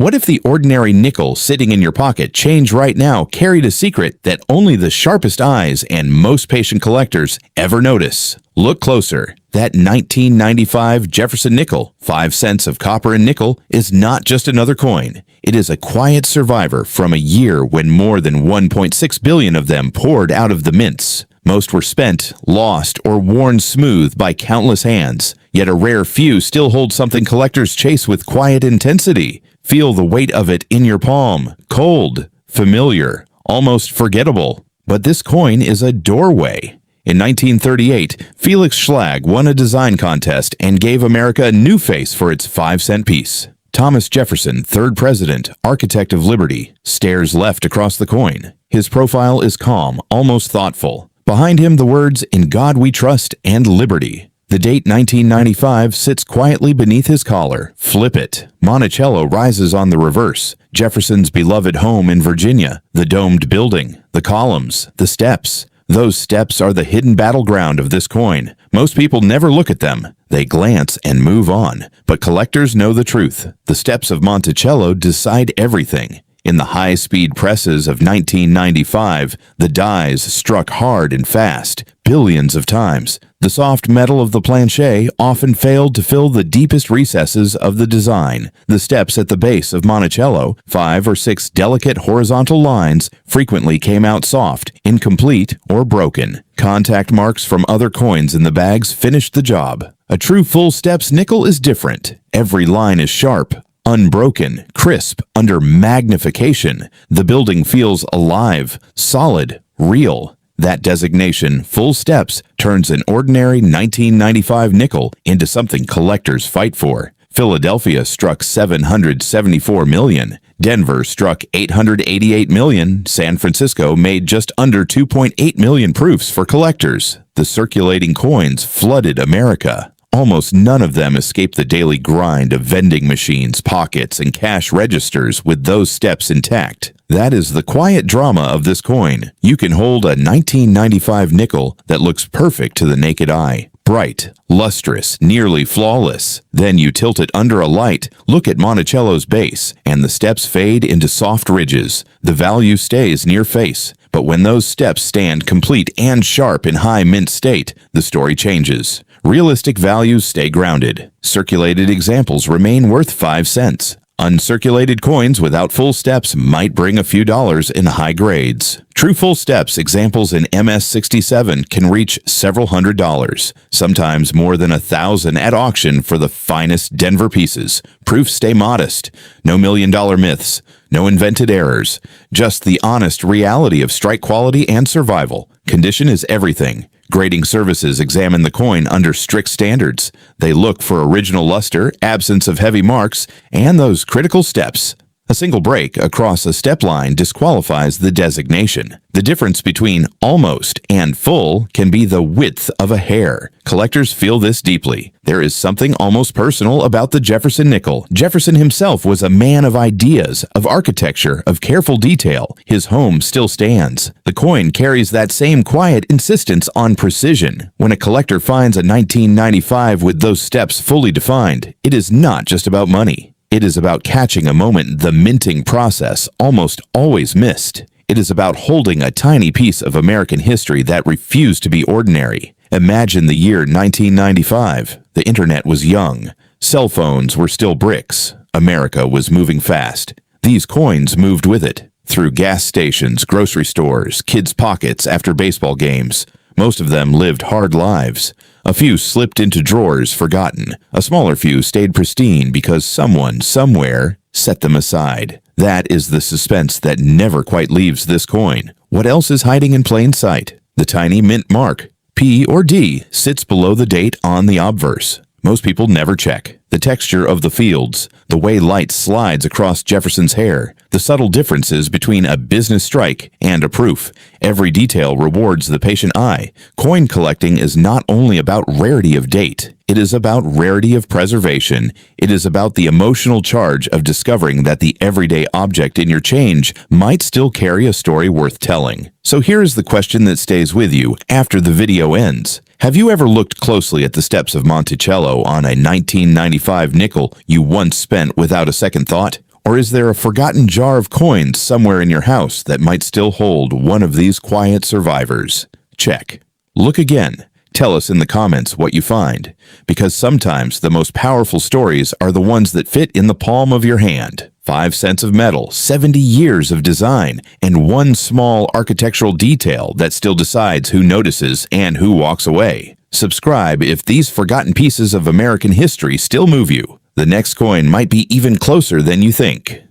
What if the ordinary nickel sitting in your pocket change right now carried a secret that only the sharpest eyes and most patient collectors ever notice? Look closer. That 1995 Jefferson nickel, 5 cents of copper and nickel, is not just another coin. It is a quiet survivor from a year when more than 1.6 billion of them poured out of the mints. Most were spent, lost, or worn smooth by countless hands. Yet a rare few still hold something collectors chase with quiet intensity. Feel the weight of it in your palm. Cold, familiar, almost forgettable. But this coin is a doorway. In 1938, Felix Schlag won a design contest and gave America a new face for its 5-cent piece. Thomas Jefferson, third president, architect of liberty, stares left across the coin. His profile is calm, almost thoughtful. Behind him, the words, "In God we trust," and "Liberty." The date 1995 sits quietly beneath his collar. Flip it. Monticello rises on the reverse. Jefferson's beloved home in Virginia. The domed building. The columns. The steps. Those steps are the hidden battleground of this coin. Most people never look at them. They glance and move on. But collectors know the truth. The steps of Monticello decide everything. In the high-speed presses of 1995, the dies struck hard and fast, billions of times. The soft metal of the planche often failed to fill the deepest recesses of the design. The steps at the base of Monticello, 5 or 6 delicate horizontal lines, frequently came out soft, incomplete, or broken. Contact marks from other coins in the bags finished the job. A true full steps nickel is different. Every line is sharp, unbroken, crisp, under magnification. The building feels alive, solid, real. That designation, full steps, turns an ordinary 1995 nickel into something collectors fight for. Philadelphia struck 774 million. Denver struck 888 million. San Francisco made just under 2.8 million proofs for collectors. The circulating coins flooded America. Almost none of them escape the daily grind of vending machines, pockets, and cash registers with those steps intact. That is the quiet drama of this coin. You can hold a 1995 nickel that looks perfect to the naked eye. Bright, lustrous, nearly flawless. Then you tilt it under a light, look at Monticello's base, and the steps fade into soft ridges. The value stays near face. But when those steps stand complete and sharp in high mint state, the story changes. Realistic values stay grounded. Circulated examples remain worth 5 cents. Uncirculated coins without full steps might bring a few dollars in high grades. True full steps examples in MS-67 can reach several $100s, sometimes more than 1,000 at auction for the finest Denver pieces. Proofs stay modest. No million-dollar myths. No invented errors. Just the honest reality of strike quality and survival. Condition is everything. Grading services examine the coin under strict standards. They look for original luster, absence of heavy marks, and those critical steps. A single break across a step line disqualifies the designation. The difference between almost and full can be the width of a hair. Collectors feel this deeply. There is something almost personal about the Jefferson nickel. Jefferson himself was a man of ideas, of architecture, of careful detail. His home still stands. The coin carries that same quiet insistence on precision. When a collector finds a 1995 with those steps fully defined, it is not just about money. It is about catching a moment the minting process almost always missed. It is about holding a tiny piece of American history that refused to be ordinary. Imagine the year 1995. The internet was young. Cell phones were still bricks. America was moving fast. These coins moved with it. Through gas stations, grocery stores, kids' pockets after baseball games. Most of them lived hard lives. A few slipped into drawers forgotten. A smaller few stayed pristine because someone, somewhere, set them aside. That is the suspense that never quite leaves this coin. What else is hiding in plain sight? The tiny mint mark, P or D, sits below the date on the obverse. Most people never check. The texture of the fields, the way light slides across Jefferson's hair, the subtle differences between a business strike and a proof. Every detail rewards the patient eye. Coin collecting is not only about rarity of date. It is about rarity of preservation. It is about the emotional charge of discovering that the everyday object in your change might still carry a story worth telling. So here is the question that stays with you after the video ends. Have you ever looked closely at the steps of Monticello on a 1995 nickel you once spent without a second thought? Or is there a forgotten jar of coins somewhere in your house that might still hold one of these quiet survivors? Check. Look again. Tell us in the comments what you find, because sometimes the most powerful stories are the ones that fit in the palm of your hand. 5 cents of metal, 70 years of design, and one small architectural detail that still decides who notices and who walks away. Subscribe if these forgotten pieces of American history still move you. The next coin might be even closer than you think.